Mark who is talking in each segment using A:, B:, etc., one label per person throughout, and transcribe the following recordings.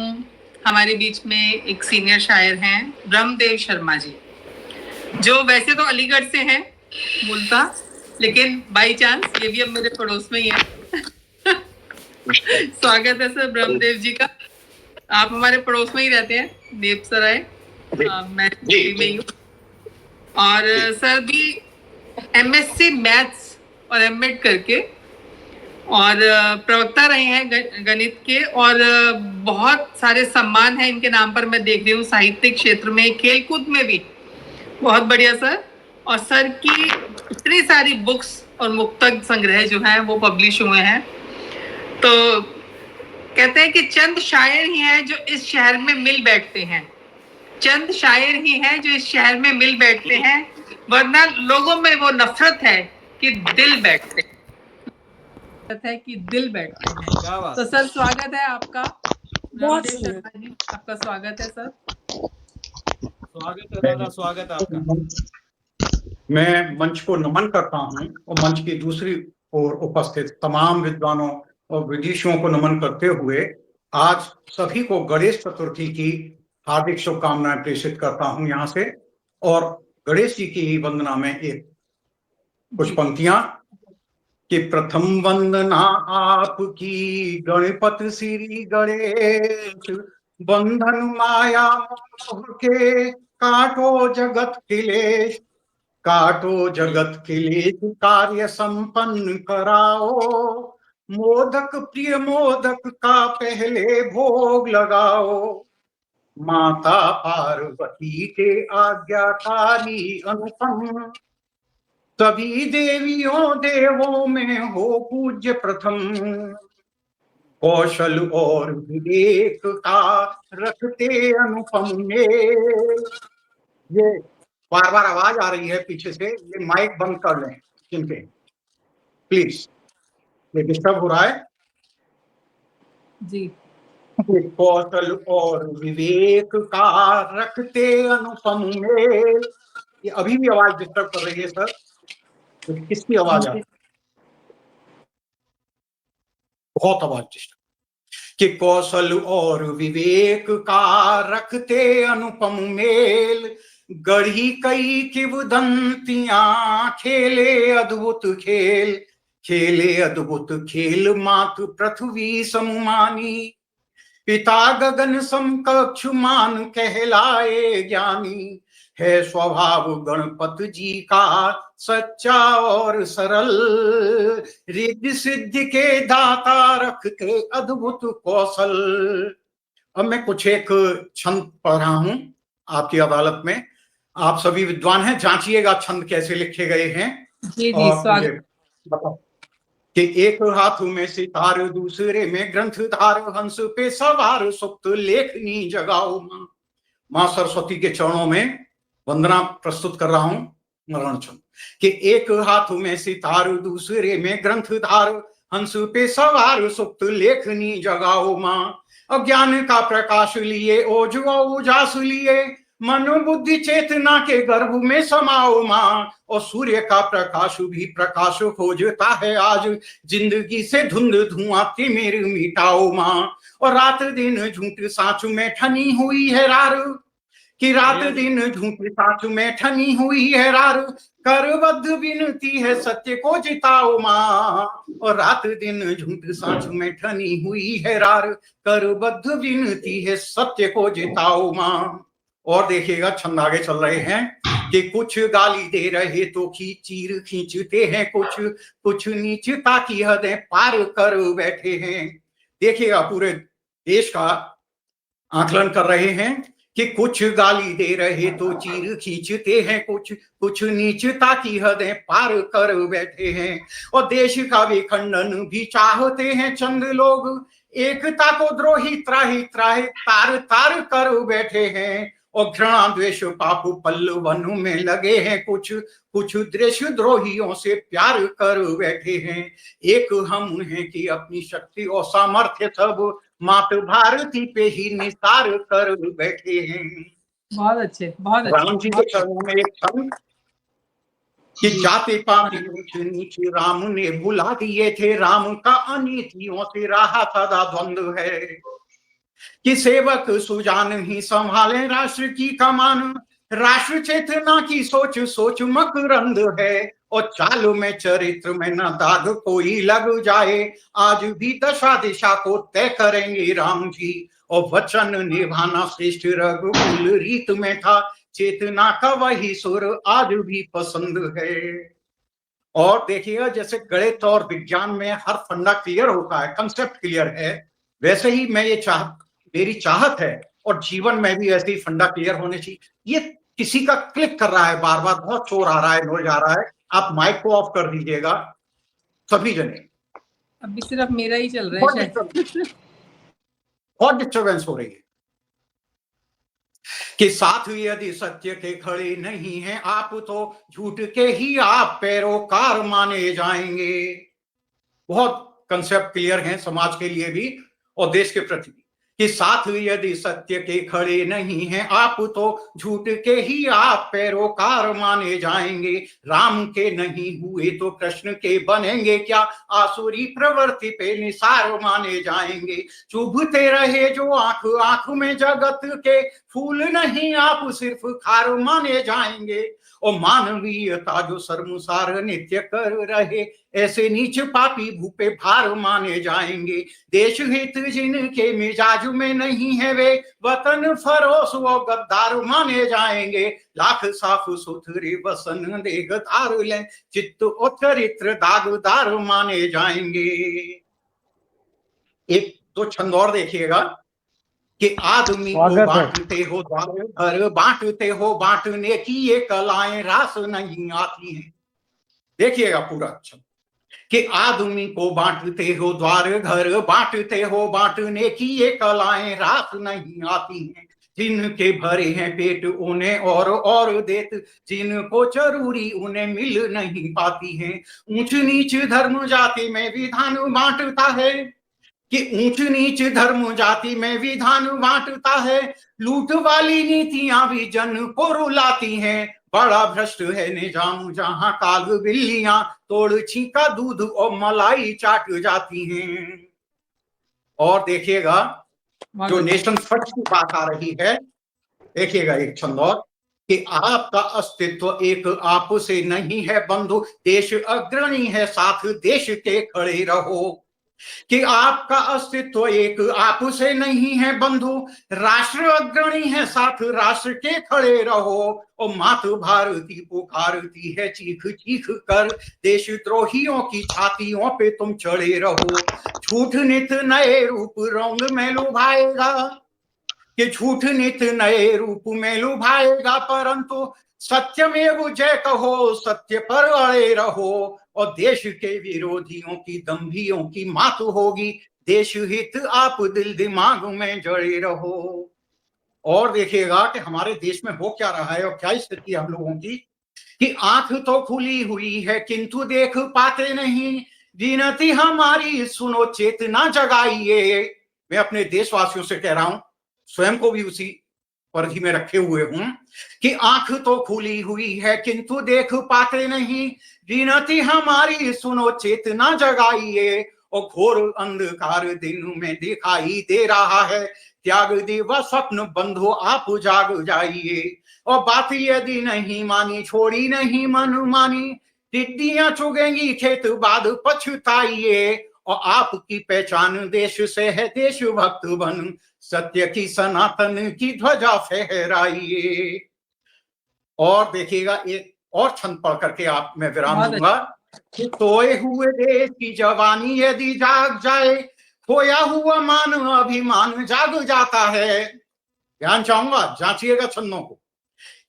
A: हमारे बीच में एक सीनियर शायर हैं ब्रह्मदेव शर्मा जी, जो वैसे तो अलीगढ़ से हैं मूलतः, लेकिन बाई चांस ये भी अब मेरे पड़ोस में ही है। स्वागत है सर ब्रह्मदेव जी का। आप हमारे पड़ोस में ही रहते हैं, नेपसराय। मैं दिल्ली में ही हूँ। और सर भी एमएससी मैथ्स और एमएड करके और प्रवक्ता रहे हैं गणित के, और बहुत सारे सम्मान हैं इनके नाम पर। मैं देख रही हूँ साहित्यिक क्षेत्र में, खेलकूद में भी बहुत बढ़िया सर। और सर की इतनी सारी बुक्स और मुक्तक संग्रह जो है वो पब्लिश हुए हैं। तो कहते हैं कि चंद शायर ही हैं जो इस शहर में मिल बैठते हैं, चंद शायर ही हैं जो इस शहर में मिल बैठते हैं, वरना लोगों में वो नफरत है कि दिल बैठते है कि दिल बैठते हैं। तो सर स्वागत है आपका, ब्रह्मदेव शर्मा जी, आपका स्वागत है सर।
B: स्वागत है दादा, स्वागत है आपका। मैं मंच को नमन करता हूं और मंच की दूसरी ओर उपस्थित तमाम विद्वानों और विदेशियों को नमन करते हुए आज सभी को गणेश चतुर्थी की हार्दिक शुभकामनाएं प्रेषित करता हूं यहां से। और गणेश जी की वंदना में एक कुछ पंक्तियां कि प्रथम वंदना आपकी गणपति श्री गणेश, बंधन माया मोह के काटो जगत क्लेश, काटो जगत क्लेश कार्य संपन्न कराओ, मोदक प्रिय मोदक का पहले भोग लगाओ, माता पार्वती के आज्ञाकारी अनुपम, सभी देवियों देवों में हो पूज्य प्रथम, कौशल और विवेक का रखते अनुपम में। ये बार बार आवाज आ रही है पीछे से, ये माइक बंद कर लें जिनके, प्लीज, ये डिस्टर्ब हो रहा है
A: जी।
B: कौशल और विवेक का रखते अनुपम में। ये अभी भी आवाज डिस्टर्ब कर रही है सर, तो किसकी आवाज आ रही है? बहुत आवाज डिस्टर्ब। कि कौशल और विवेक का रखते अनुपम मेल, गढ़ी कई किंवदंतियां खेले अद्भुत खेल, खेले अद्भुत खेल मात पृथ्वी समुमानी, पिता गगन समकक्ष मान कहलाए ज्ञानी, है स्वभाव गणपत जी का सच्चा और सरल, रिद्धि सिद्धि के दाता रखते अद्भुत कौशल। अब मैं कुछ एक छंद पढ़ रहा हूं आपकी अदालत में, आप सभी विद्वान हैं, जांचिएगा छंद कैसे लिखे गए हैं।
A: जी जी,
B: और मुझे बताओ कि एक हाथ में सितार दूसरे में ग्रंथधार, हंस पे सवार सुप्त लेखनी जगाओ मां। मां सरस्वती के चरणों में वंदना प्रस्तुत कर रहा हूं मरण छंद कि एक हाथ में सितार दूसरे में ग्रंथधार, हंस पे सवार सुप्त लेखनी जगाओ मां। अज्ञान का प्रकाश लिए ओज उजास लिए, मन बुद्धि चेतना के गर्भ में समाओ मां। और सूर्य का प्रकाश भी प्रकाश खोजता है आज, जिंदगी से धुंध धुआं तिमिर मिटाओ मां। और रात दिन झूठ साँच में ठनी हुई है रार, कि रात दिन झूठ साँच में ठनी हुई है रार, करबद्ध विनती है सत्य को जिताओ मां। और रात दिन झूठ साँच में ठनी हुई है रार, करबद्ध विनती है सत्य को जिताओ मां। और देखिएगा छंद आगे चल रहे हैं कि कुछ गाली दे रहे तो चीर खींचते हैं, कुछ नीचता की हदें पार कर बैठे हैं। देखिएगा पूरे देश का आकलन कर रहे हैं कि कुछ गाली दे रहे तो चीर खींचते हैं, कुछ नीचता की हदें पार कर बैठे हैं। और देश का विखंडन भी चाहते हैं चंद लोग, एकता को द्रोही त्राही त्राही तार तार कर बैठे हैं। और घृणा द्वेष पाप पल्लवन में लगे हैं, कुछ देश द्रोहियों से प्यार कर बैठे हैं। एक हम हैं कि अपनी शक्ति और सामर्थ्य सब मात भारती पे ही निसार कर बैठे हैं।
A: बहुत अच्छे, बहुत अच्छे।
B: राम जी के चरणों में एक छंद कि जाति पाति ऊंच नीच राम ने बुला दिए थे, राम का अनीतियों से रहा सदा द्वंद्व है। कि सेवक सुजान ही संभाले राष्ट्र की कमान। राष्ट्र चेतना की सोच सोच मकरंद है, और चाल में चरित्र में न दाग कोई लग जाए। आज भी दशा दिशा को तय करेंगे राम जी, और वचन निभाना श्रेष्ठ रघुकुल रीत में था। चेतना का वही सुर आज भी पसंद है। और देखिएगा, जैसे गणित और विज्ञान में हर फंडा क्लियर होता है, कंसेप्ट क्लियर है, वैसे ही मेरी चाहत है और जीवन में भी ऐसे ही फंडा क्लियर होने चाहिए। ये किसी का क्लिक कर रहा है बार बार, बहुत शोर आ रहा है, नोइज आ रहा है, आप माइक को ऑफ कर दीजिएगा सभी जने।
A: अभी सिर्फ मेरा ही चल रहा है शायद।
B: बहुत डिस्टर्बेंस हो रही है। कि साथ यदि सत्य के खड़े नहीं हैं आप, तो झूठ के ही आप पैरोकार माने जाएंगे। बहुत कंसेप्ट क्लियर हैं समाज के लिए भी और देश के प्रति भी, कि साथ यदि सत्य के खड़े नहीं हैं आप, तो झूठ के ही आप पैरोकार माने जाएंगे। राम के नहीं हुए तो कृष्ण के बनेंगे क्या, आसुरी प्रवृत्ति पे निसार माने जाएंगे। चुभते रहे जो आंख आंख में जगत के, फूल नहीं आप सिर्फ खार माने जाएंगे। और मानवीयता जो शर्मसार नित्य कर रहे, ऐसे नीच पापी भूपे भार माने जाएंगे। देश हित जिनके मिजाज में नहीं है, वे वतन फरोश व गद्दार माने जाएंगे। लाख साफ सुथरे वसन देगदार ले, चित्त उत्तरित्र दागदार माने जाएंगे। एक दो छंद और देखिएगा, कि आदमी को बांटते हो द्वार घर, बांटते हो बांटने की ये कलाएं रास नहीं आती हैं। देखिएगा पूरा अच्छा, कि आदमी को बांटते हो द्वार घर, बांटते हो बांटने की ये कलाएं रास नहीं आती हैं। जिनके भरे हैं पेट उन्हें और देत, जिनको जरूरी उन्हें मिल नहीं पाती है। ऊंच नीच धर्म जाति में विधान बांटता है, कि ऊंच नीच धर्म जाति में विधान बांटता है। लूट वाली नीतियां भी जन को रुलाती हैं। बड़ा भ्रष्ट है निजाम जहां काग बिल्लियां तोड़ छीका दूध और मलाई चाट जाती हैं। और देखिएगा, जो नेशन फर्स्ट की बात आ रही है, देखिएगा एक छंद और, कि आपका अस्तित्व एक आप से नहीं है बंधु, देश अग्रणी है साथ देश के खड़े रहो। कि आपका अस्तित्व एक आप से नहीं है बंधु, राष्ट्र अग्रणी है साथ राष्ट्र के खड़े रहो। और मातृ भारती पुकारती है चीख चीख कर, देशद्रोहियों की छातियों पे तुम चढ़े रहो। झूठ नित नए रूप रंग में लुभाएगा, कि झूठ नित नए रूप में लुभाएगा, परंतु सत्यमेव जय कहो, सत्य पर अड़े रहो। और देश के विरोधियों की दंभियों की मात होगी, देश हित आप दिल दिमाग में जड़े रहो। और देखिएगा कि हमारे देश में हो क्या रहा है और क्या स्थिति हम लोगों की, कि आंख तो खुली हुई है किंतु देख पाते नहीं, विनती हमारी सुनो चेतना जगाइए। मैं अपने देशवासियों से कह रहा हूं, स्वयं को भी उसी परिधि में रखे हुए हूं, कि आंख तो खुली हुई है किंतु देख पाते नहीं, विनती हमारी सुनो चेतना जगाइए। और घोर अंधकार दिन में दिखाई दे रहा है, त्याग दिवा स्वप्न बंधु आप जाग जाइए। और बात यदि नहीं मानी छोड़ी नहीं मन मानी, टिड्डियां चुगेंगी खेत बाद पछताइए। और आपकी पहचान देश से है देशभक्त बन, सत्य की सनातन की ध्वजा फहराइए। और देखिएगा एक और छंद पढ़ करके आप मैं विराम दूंगा, कि सोए हुए देश की जवानी यदि जाग जाए, खोया हुआ मान अभिमान जाग जाता है। ध्यान चाहूंगा, जांचिएगा छंदों को,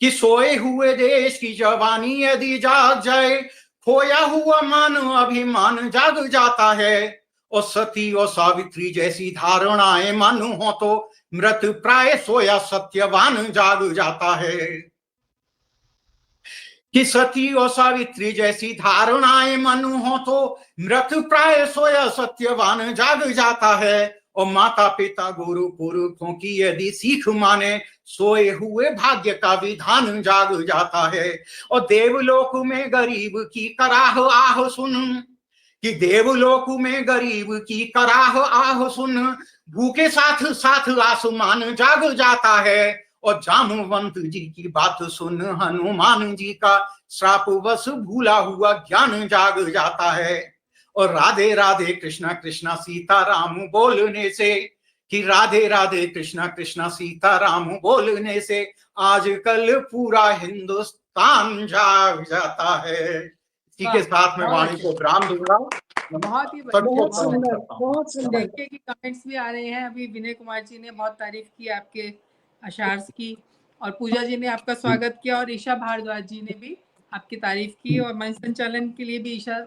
B: कि सोए हुए देश की जवानी यदि जाग जाए, खोया हुआ मान अभिमान जाग जाता है। और सती और सावित्री जैसी धारणाएं मन हो तो मृत प्राय सोया सत्यवान जाग जाता है। कि सती और सावित्री जैसी धारणाएं मन हो तो मृत प्राय सोया सत्यवान जाग जाता है। और माता पिता गुरु पुरुषों की यदि सीख माने, सोए हुए भाग्य का विधान जाग जाता है। और देवलोक में गरीब की कराह आह सुन, कि देवलोक में गरीब की कराह आह सुन, भूखे साथ साथ आसमान जाग जाता है, और जामवंत जी की बात सुन हनुमान जी का श्राप बस भूला हुआ ज्ञान जाग जाता है। और राधे राधे कृष्णा कृष्णा सीताराम बोलने से, कि राधे राधे कृष्णा कृष्णा सीताराम बोलने से आजकल पूरा हिंदुस्तान जाग जाता है। इसी के साथ में वाणी को विराम दूंगा।
A: बहुत ही
C: बहुत सुंदर, बहुत सुंदर।
A: देखिए कि कमेंट्स भी आ रहे हैं। अभी विनय कुमार जी ने बहुत तारीफ की आपके अशार्स की, और पूजा जी ने आपका स्वागत किया, और ईशा भारद्वाज जी ने भी आपकी तारीफ की, और मंच संचालन के लिए भी ईशा